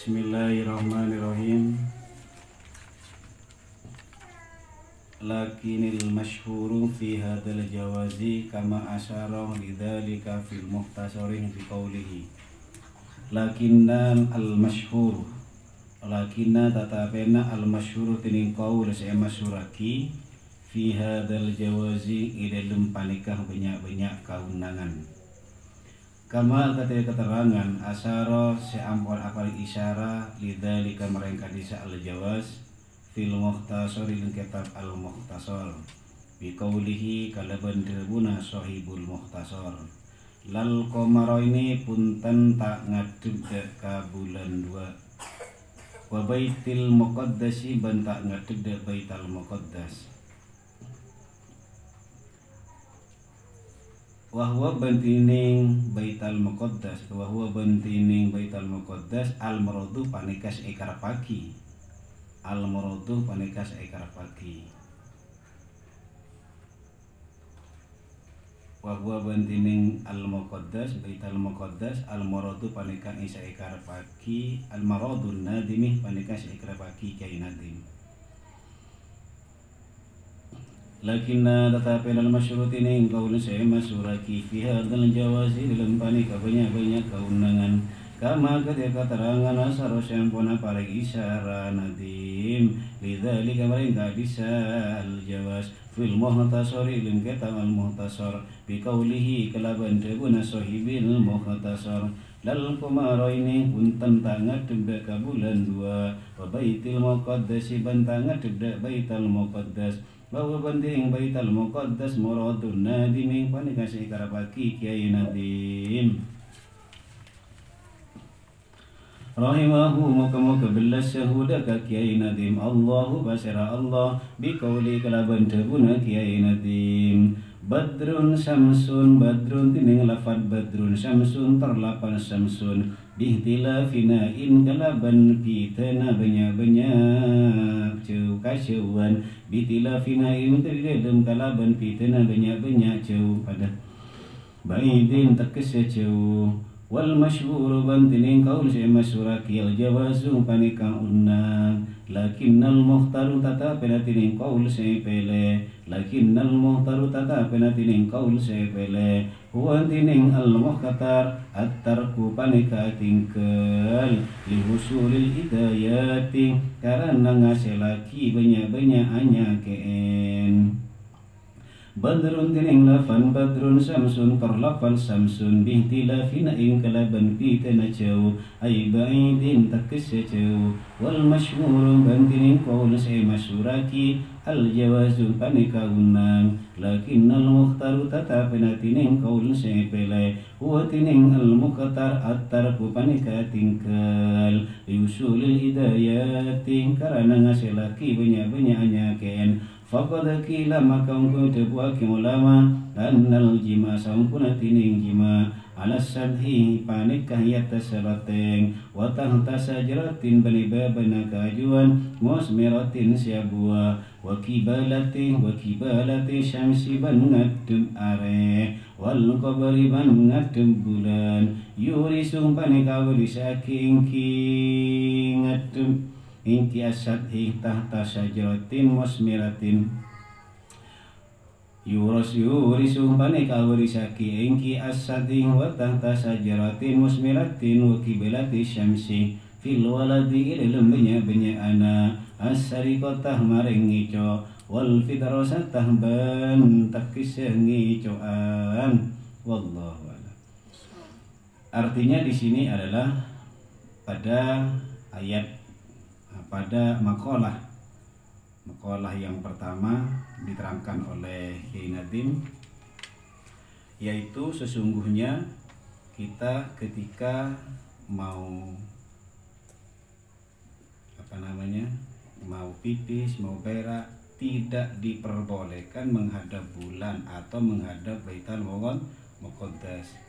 Bismillahirrahmanirrahim. Lakinil masyhuru fi hadzal jawazi kama asyara lidzalika fil mukhtasari bi qawlihi lakinna al masyhur lakinna tatapena al masyhur tining qaul sa masyuraki fi hadzal jawazi idalem panikah banyak-banyak kaunangan kama ketika keterangan asyara seampun apal isyara lidzalika mereka disa al jawaz fil mukhtasar lil kitab al mukhtasar bi qaulihi kalaban debuna sahibul mukhtasar lal qamara ini punten tak ngadeg ka bulan 2 wa baitil muqaddasi ban tak ngadeg baital muqaddas wa huwa bantining baital muqaddas wa huwa bantining baital muqaddas al maradu panikas ikar pagi al-muradu panikas ekar pagi wa huwa bantining al-muqaddas baital muqaddas al-muradu panikan isa ekar pagi al-maradun nadimih panikas ekar pagi kai nadim lakinna tetapi dalam masyurut ini kaulun saya masyuraki fi hadzal jawazi dalam panika banyak keundangan kama ketika terangan asar syampuna paragi isyara nadim lidzalika mereka bisa al-jawaz fil mukhtasari lim kitab al-mukhtasar bi qawlihi kalaban debuna sahibil mukhtasar lal qamara ini punten tangat tebak ka bulan 2 wa baitil muqaddasi bantangat tebak baital muqaddas bahwa penting baital muqaddas muradun nadim panikas ikar pagi kiai nadim rahimahu muka-muka belas syahudaka kiai nadim Allahu basira Allah biqauli kalaban debuna kiai nadim badrun samsun badrun tining lafad badrun samsun terlapan samsun bihtilafina in kalaban pitana banyak-banyak jauh kasyuan bihtilafina in terdedem kalaban pitana banyak-banyak jauh pada baidin tekes jauh wal masyhur bantining kaul si masyuraki al jawazu panikang unna lakinnal muhtaru tata penatining kaul si pele lakinnal muhtaru tata penatining kaul si pele huwa tining al mukhtar at-tarku panika tingkel li husulil hidayati karena ngaselaki banyak-banyak hanya keen badrun tining lafan badrun samsun terlafal samsun bihtilafina in kalaban pitana jauh ay ba'idin takis jauh wal masyhur bantining qaul say masyuraki al jawazu panika unang lakinnal mukhtaru tata penatining qaul say pele huwa tining al mukhtar at-tarku panika tingkal yusulil hidayati karena ngaselaki banyak-banyak hanya ken faqad qila maka ungku tebuak ulama annal jima sampuna tining jima ala sadhi panikah yata sarateng wa tahta sajaratin balibabana kajuan musmiratin siabua wa kibalati syamsi ban ngadem are wal qabri ban ngadem bulan yurisum panikah wirisaking ngadem inti asad tahta sajaratin musmiratin yurisu panika warisaki inki asad wa tahta sajaratin musmiratin wa kibalati syamsi fil waladi ilal banyak ana asari kotah maring ngico wal fitrasatah ban takis ngicoan wallahu a'lam. Artinya di sini adalah pada ayat pada makalah yang pertama diterangkan oleh Kiai Nadim, yaitu sesungguhnya kita ketika mau mau pipis, mau berak tidak diperbolehkan menghadap bulan atau menghadap baital muqaddas,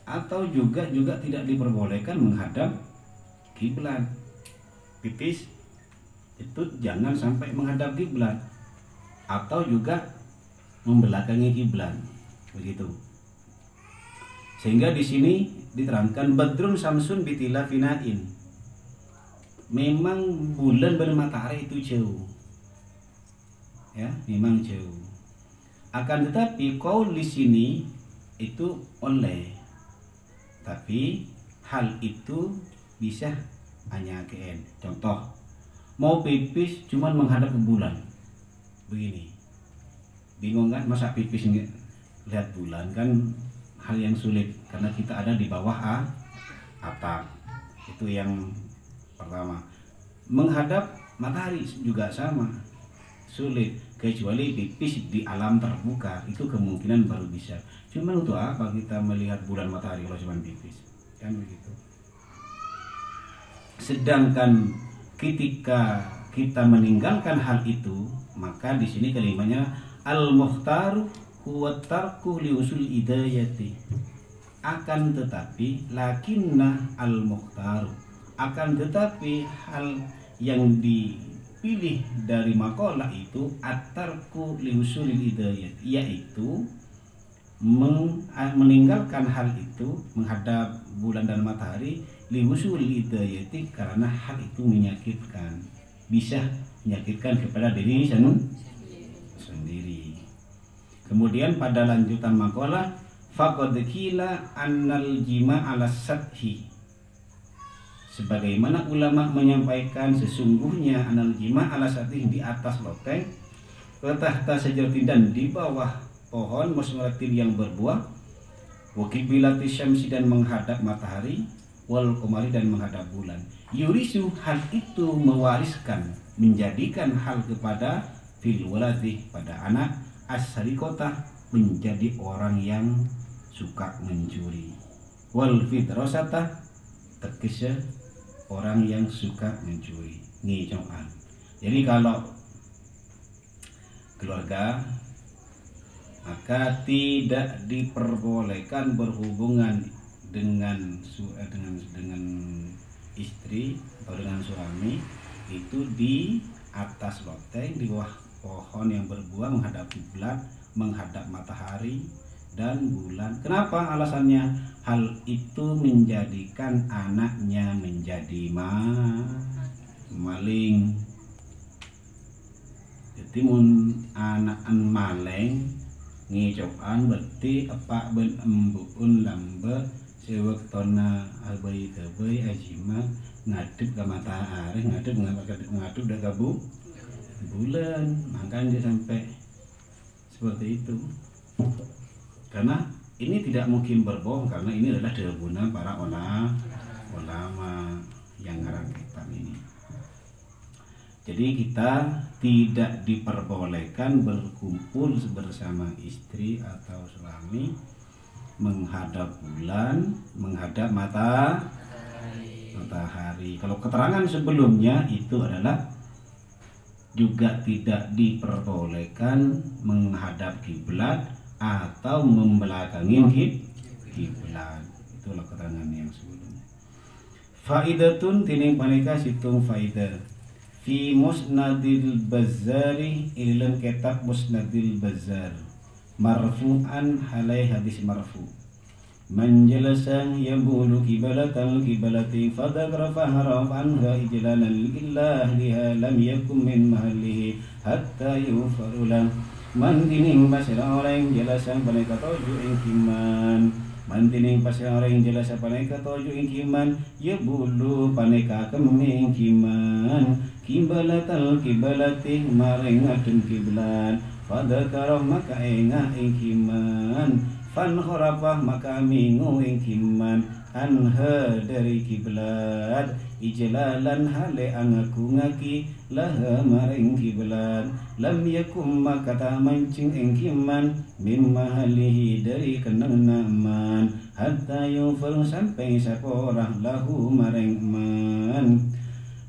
atau juga tidak diperbolehkan menghadap kiblat. Pipis itu jangan sampai menghadap kiblat atau juga membelakangi kiblat, begitu. Sehingga di sini diterangkan badrun samsun bitila finain. memang bulan dan matahari itu jauh, ya memang jauh. Akan tetapi qaul di sini itu oleh, tapi hal itu bisa hanya KN. Contoh, mau pipis cuman menghadap ke bulan, begini, bingung kan? Masa pipis lihat bulan kan hal yang sulit karena kita ada di bawah atap. Itu yang pertama. Menghadap matahari juga sama, sulit, kecuali pipis di alam terbuka, itu kemungkinan baru bisa. Cuman untuk apa kita melihat bulan matahari kalau cuma pipis, kan begitu. Sedangkan ketika kita meninggalkan hal itu, maka di sini kalimatnya al-mukhtaru huwa tarku li usul idayati. Akan tetapi lakinna al-mukhtaru, akan tetapi hal yang dipilih dari makalah itu at-tarku li usul idayati, yaitu meninggalkan hal itu, menghadap bulan dan matahari, li usul idayati, karena hal itu menyakitkan, bisa menyakitkan kepada diri sendiri. Kemudian pada lanjutan makalah, faqad qila annal jima' ala sathi, sebagaimana ulama menyampaikan sesungguhnya annal jima' ala sathi, di atas loteng, wa tahta syajaratin, dan di bawah pohon musmaratin yang berbuah, wa qiblati syamsi, dan menghadap matahari, wal qamari, dan menghadap bulan. Yurisu, hal itu mewariskan, menjadikan hal kepada fil waladi, pada anak, as-sariqata, menjadi orang yang suka mencuri, wal fitrasata, tegese orang yang suka mencuri, ngicoan. Jadi kalau keluarga, maka tidak diperbolehkan berhubungan dengan istri atau dengan suami itu di atas loteng, di bawah pohon yang berbuah, menghadap kiblat, menghadap matahari dan bulan. Kenapa? Alasannya hal itu menjadikan anaknya menjadi maling. Jadi mun anak-an maling ngicokan berarti apa ben embuun lambe sewektona abai kabai ajima ngadep ke matahari, ngadep dah kabu bulan, makanya sampai seperti itu. Karena ini tidak mungkin berbohong, karena ini adalah debunan para ulama yang ngarang kitab ini. Jadi kita tidak diperbolehkan berkumpul bersama istri atau suami menghadap bulan, menghadap matahari. Kalau keterangan sebelumnya itu adalah juga tidak diperbolehkan menghadap kiblat atau membelakangi kiblat. Itulah keterangan yang sebelumnya. Faidatun tining paneka situng faidah fi musnadil Bazzari, ilam kitab musnadil Bazzar, marfu'an halai hadis marfu, man jalasan yabulu kibalatal kibalati fadakra faharaf anha ijlalan lillah liha lam yakum min mahallihi hatta yufarulah. Man tining pasira orang jalasan paneka toju ingkiman, mantining pasira orang jalasan paneka toju ingkiman, yabulu paneka kemingkiman, kibalatal kibalati maring ngadem kiblat, fadakara maka engah ingkiman, fan khurafah maka mingu ingkiman, anha dari kiblat, ijlalan hale angaku ngaki laha maring kiblat, lam yakum maka ta mancing ingkiman, min mahalihi dari kenangan, hatta yufar sampai saporah lahu maring man.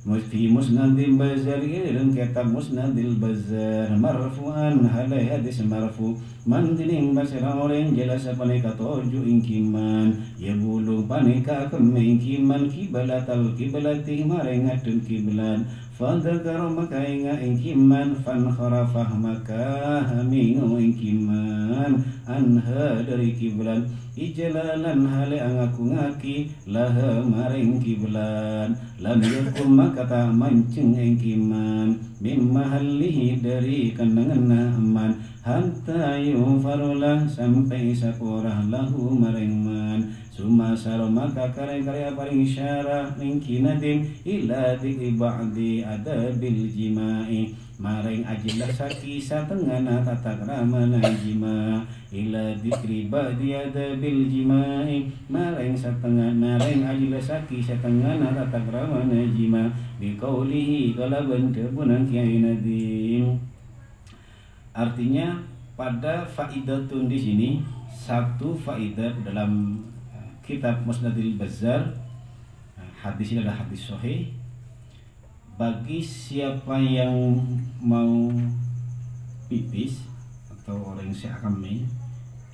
Fi musnadil Bazzar, dalam kitab musnadil Bazzar, marfu'an halai hadis marfu, man tining basira orang jelas paneka toju ingkiman, ya bulu paneka kemingkiman, kibalatal kibalati maring ngadem kiblat, fadzakara maka inga ingkiman fankharafah maka hamingu ingkiman anha dari kiblan ijlalan hale angaku ngaki laha maring kiblan lam yakun maka tak mancing ingkiman mimma halihi dari kandangan aman hatta yufarulah sampai sakurah lahu maring man summa saro maka karya-karya paling syarah mingkinatin ila dikri ba'di adabil jima'i maring ajilah saki satengana tata kramana jima ila dikri ba'di adabil jima'i maring ajilah saki satengana tata kramana jima biqaulihi kalaban kebunan Kiai Nadim. Artinya pada faidatun di sini satu faidah dalam kitab Musnadil Bazzar. Hadis ini adalah hadis sahih. Bagi siapa yang mau pipis atau orang syakami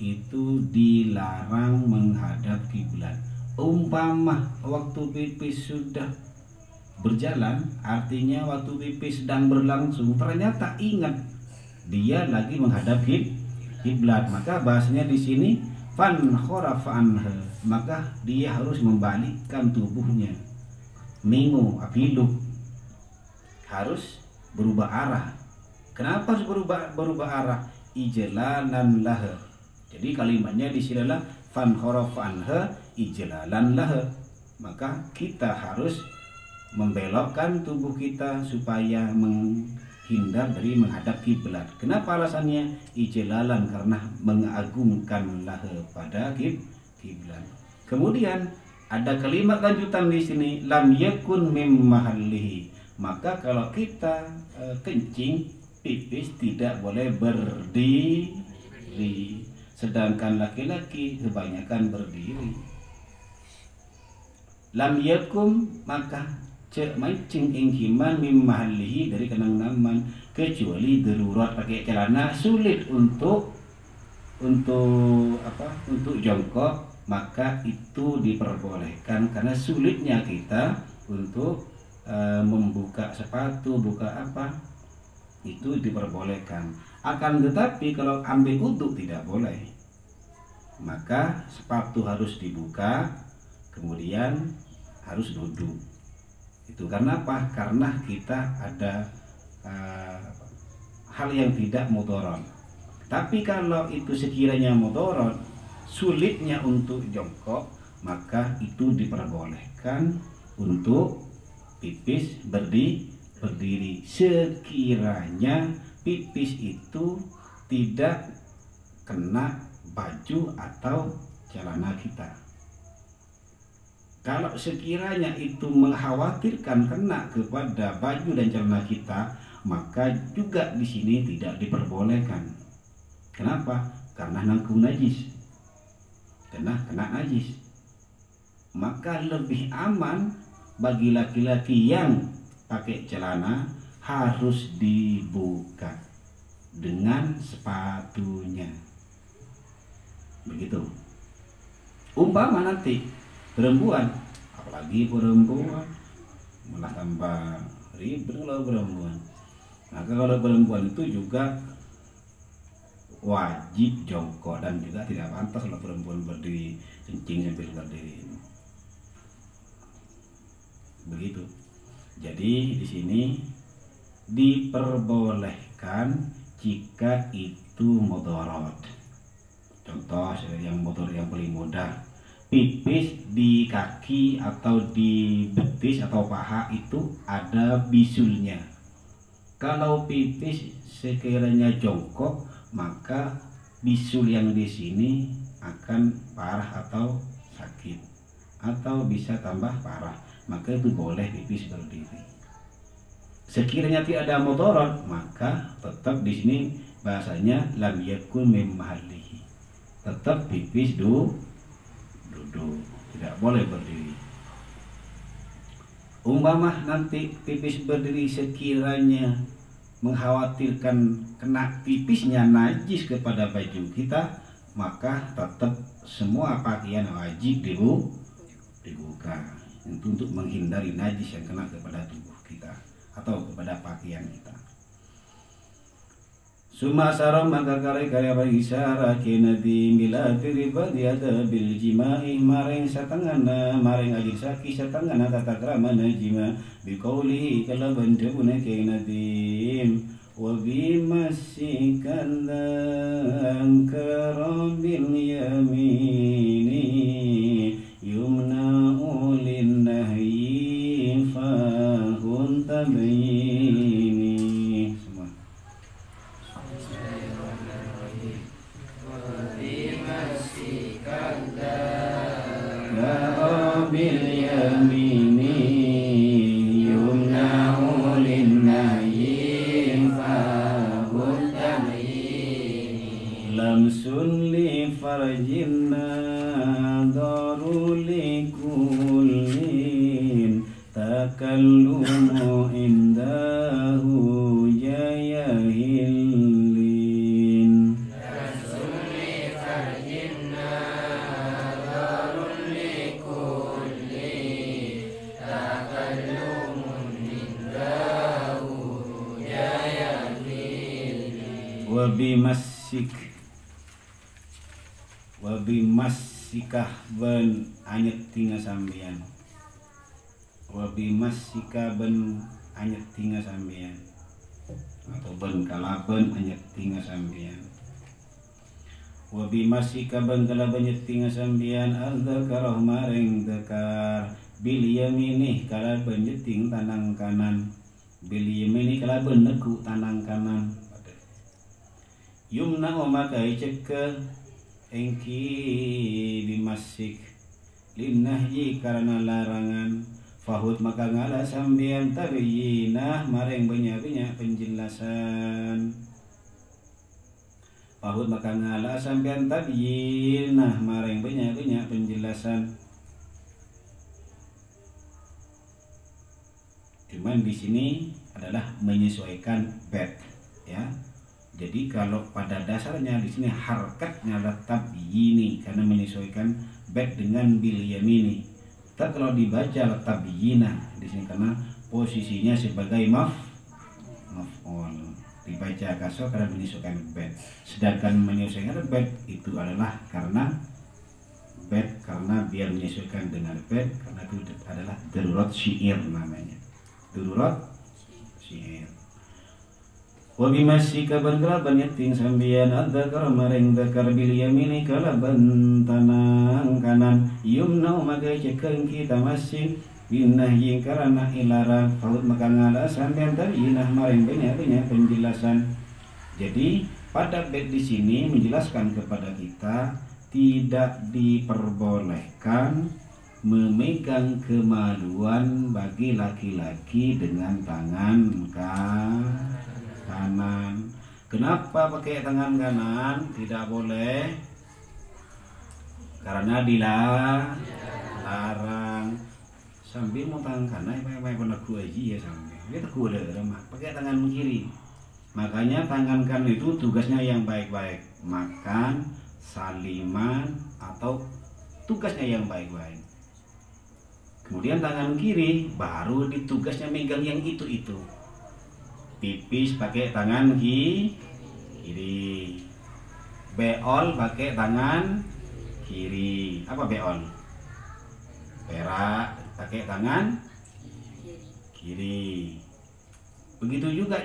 itu dilarang menghadap kiblat. Umpama waktu pipis sudah berjalan, artinya waktu pipis sedang berlangsung, ternyata ingat dia lagi menghadap kiblat, maka bahasanya di sini fan kharafa anha, maka dia harus membalikkan tubuhnya, mingu apiluk, harus berubah arah. Kenapa harus berubah arah? Ijlalan laha. Jadi kalimatnya di sini adalah fan kharafa anha ijlalan laha, maka kita harus membelokkan tubuh kita supaya menghindar dari menghadap kiblat. Kenapa alasannya? Ijlalan, karena mengagungkan laha pada kiblat. Kemudian ada kalimat lanjutan di sini, lam yakun mim mahallihi. Maka kalau kita kencing, pipis tidak boleh berdiri, sedangkan laki-laki kebanyakan berdiri. Lam yakum maka cek mancing ingkiman mim mahallihi dari kenang naman, kecuali darurat pakai celana sulit untuk jongkok, maka itu diperbolehkan karena sulitnya kita untuk membuka sepatu, buka apa, itu diperbolehkan. Akan tetapi kalau ambil wudhu tidak boleh, maka sepatu harus dibuka, kemudian harus duduk. Itu karena apa? Karena kita ada hal yang tidak mudarat. Tapi kalau itu sekiranya mudarat, sulitnya untuk jongkok, maka itu diperbolehkan untuk pipis berdiri. Sekiranya pipis itu tidak kena baju atau celana kita. Kalau sekiranya itu mengkhawatirkan kena kepada baju dan celana kita, maka juga di sini tidak diperbolehkan. Kenapa? Karena nangku najis, kena najis. Maka lebih aman bagi laki-laki yang pakai celana harus dibuka dengan sepatunya. Begitu. Umpama nanti perempuan, apalagi perempuan malah tambah ribet kalau perempuan. Maka kalau perempuan itu juga wajib jongkok dan juga tidak pantas kalau perempuan berdiri kencing sambil berdiri. Begitu. Jadi di sini diperbolehkan jika itu mudarat. Contoh yang paling mudah, pipis di kaki atau di betis atau paha itu ada bisulnya. Kalau pipis sekiranya jongkok, maka bisul yang di sini akan parah atau sakit, atau bisa tambah parah. Maka itu boleh pipis berdiri. Sekiranya tidak ada mudarat, maka tetap di sini bahasanya lam yakun mim mahallihi. Tetap pipis duduk, tidak boleh berdiri. Umpama nanti pipis berdiri sekiranya mengkhawatirkan kena pipisnya najis kepada baju kita, maka tetap semua pakaian wajib dibuka untuk menghindari najis yang kena kepada tubuh kita. atau kepada pakaian kita. Suma sarong maka karya bagi isyarat kinadi bila tiribat diada bil jima'i maring satangana maring ajin saki satangana tata krama najima biqaulihi kalaban debuna kinadim wa bimasikan karambil yamini yumna ulin nahyi fahun tabayini. Bil yamini yumna'u linnahyi fahun tabayini lamsun li farjinna daru li kullin takallumu indahu jayahillin. Wabimasikah ben anyet tinga sambian. Wabimasika ben anyet tinga sambian atau ben kalaben anyet tinga sambian. Wabimasika ben kalaben anyet tinga sambian al-dzakarah maring dzakar bil yaminih kalaben nyeting tanang kanan bil yaminih kalaben neku tanang kanan. Yumna maka cekal engki bimasik linnahyi karena larangan fahud maka ngala sambian tabyinah maring banyak penjelasan. Fahud maka ngala sambian tabyinah maring banyak penjelasan. Cuman di sini adalah menyesuaikan bed ya. Jadi kalau pada dasarnya di sini harkatnya tetap yini karena menyesuaikan bed dengan bil yamini. Tapi kalau dibaca tetap yina di sini karena posisinya sebagai maf'ul. Dibaca kasar karena menyesuaikan bed. Sedangkan menyesuaikan bed itu adalah karena bed karena biar menyesuaikan dengan bed karena itu adalah darurat syair namanya. Darurat syair. Wa bimasika ban kalaban yating sambian adzakar maring dzakar bil yamini kalaban tanang kanan yumna maka cekeng kita masing binahyi karena ilarang faud maka ngala sambian tabyinah maring banyak penjelasan. Jadi pada bait di sini menjelaskan kepada kita tidak diperbolehkan memegang kemaluan bagi laki-laki dengan tangan kanan. Kenapa pakai tangan kanan? Tidak boleh karena dilarang. Sambil mau tangan kanan, mai pernah aja ya sambil. Kita kuda pakai tangan kiri. Makanya tangan kanan itu tugasnya yang baik-baik, makan, saliman atau tugasnya yang baik-baik. Kemudian tangan kiri baru ditugasnya megang yang itu. Pipis pakai tangan kiri, beol pakai tangan kiri. Apa beol? Perak pakai tangan kiri. Begitu juga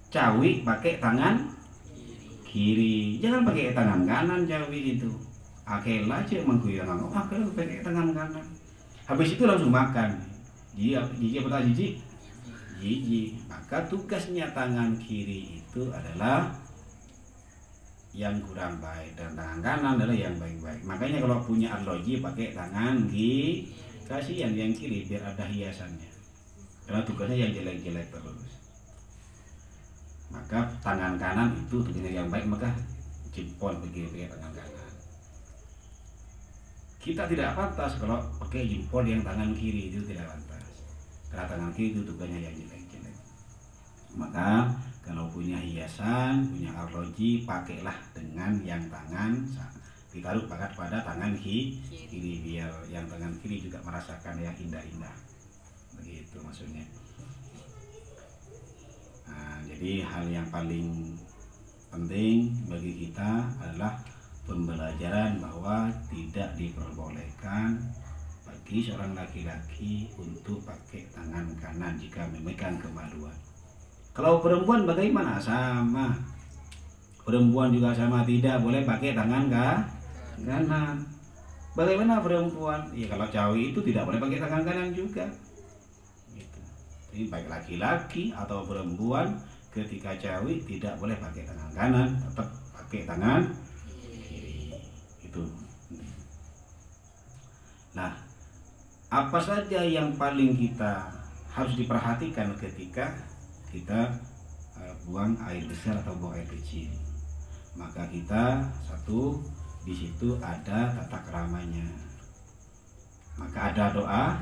cawi pakai tangan kiri. Jangan pakai tangan kanan cawi itu. Akela aja mengkuya ngomong. Akela pakai tangan kanan. Habis itu langsung makan. Jiji apa jiji? Jiji. Maka tugasnya tangan kiri itu adalah yang kurang baik dan tangan kanan adalah yang baik-baik. Makanya kalau punya arloji pakai tangan kiri, kasihan yang kiri biar ada hiasannya. Karena tugasnya yang jelek-jelek terus. Maka tangan kanan itu tugasnya yang baik, maka jempol pakai tangan kanan. Kita tidak pantas kalau pakai jempol yang tangan kiri, itu tidak pantas. Karena tangan kiri itu tugasnya yang jelek-jelek. Maka kalau punya hiasan, punya arloji, pakailah dengan yang tangan ditaruh pada tangan kiri biar yang tangan kiri juga merasakan yang indah-indah. Begitu maksudnya. Nah, jadi hal yang paling penting bagi kita adalah pembelajaran bahwa tidak diperbolehkan bagi seorang laki-laki untuk pakai tangan kanan jika memegang kemaluan. Kalau perempuan bagaimana? Sama. Perempuan juga sama, tidak boleh pakai tangan kanan. Bagaimana perempuan? Ya kalau cawi itu tidak boleh pakai tangan kanan juga. Gitu. Jadi baik laki-laki atau perempuan ketika cawi tidak boleh pakai tangan kanan, tetap pakai tangan kiri. Itu. Nah, apa saja yang paling kita harus diperhatikan ketika kita buang air besar atau buang air kecil? Maka kita satu, di situ ada tata keramanya. Maka ada doanya.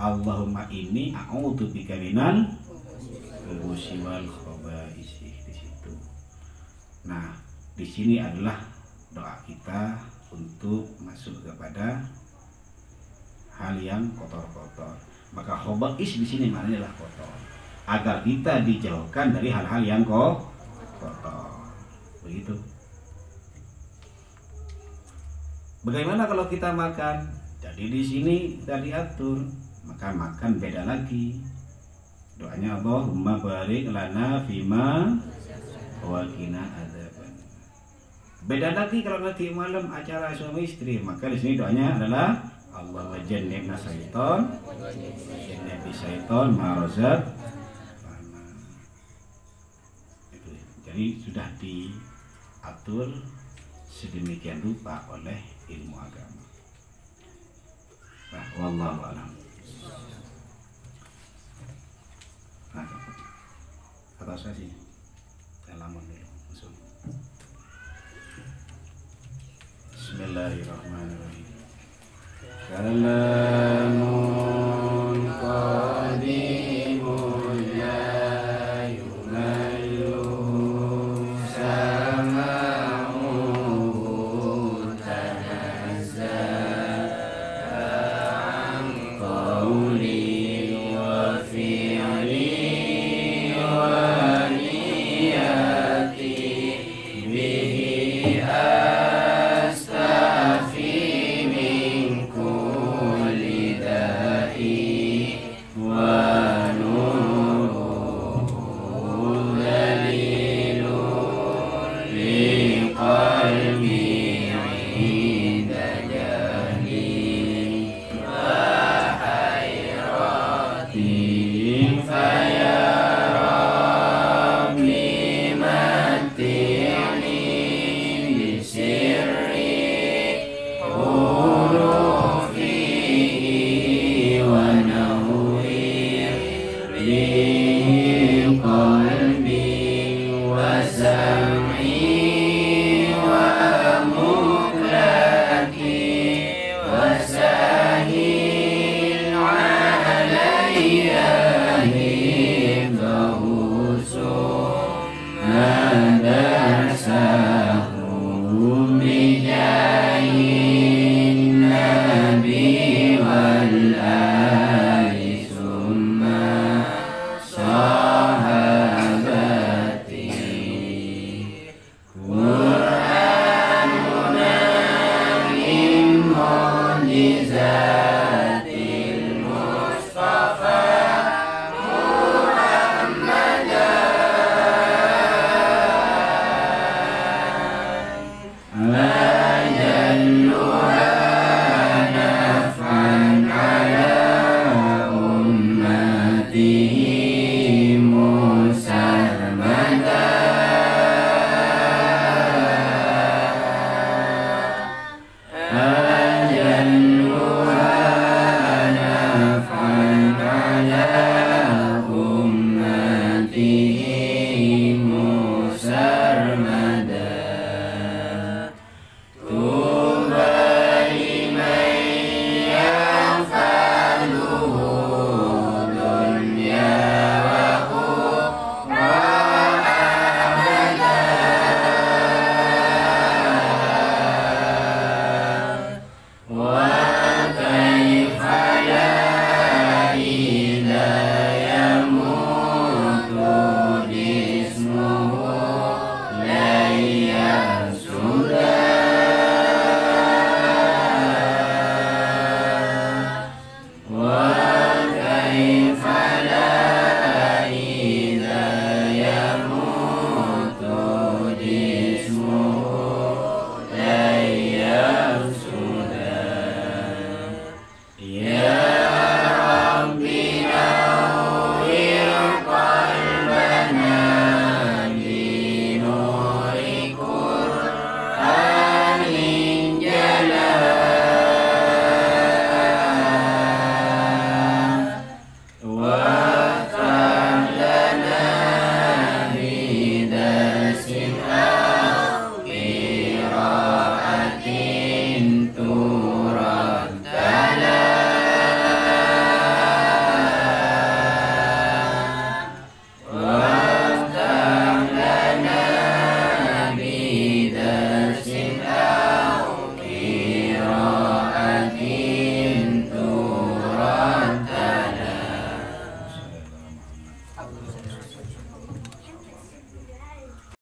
Allahumma inni a'udzubika minal khubusi wal khaba'isi, di situ. Nah, di sini adalah doa kita untuk masuk kepada hal yang kotor-kotor. Maka khaba'is di sini maknanya adalah kotor. Agar kita dijauhkan dari hal-hal yang kotor. Begitu. Bagaimana kalau kita makan? Jadi di sini kita diatur, maka makan beda lagi. Doanya Allahumma barik lana fima wa qina adzaban. Beda lagi kalau nanti malam acara suami istri, maka di sini doanya adalah Allahumma jannibna syaiton jannibna syaiton ma razaqtana. Itu. Jadi sudah diatur sedemikian rupa oleh ilmu agama. Nah, wallahu a'lam. Nah, kata saya sih, salaman dulu langsung. Bismillahirrahmanirrahim. Kalamun qadimun la yumallu sama'u tanazza'a an qawli wa fi'li wa niyati bihi astafi min kulli da'i wa nuruhu dalilun li qalbi 'inda jahli wa hayratin faya rabbi matti'ni bisirri hurufihi wa nawwir li qalbi wa sam'i wa muklaki wa sahil alayya hibdahu summa darsahu bijahin nabi wal ali summa sahabati. Qur'anuna min mu'jizat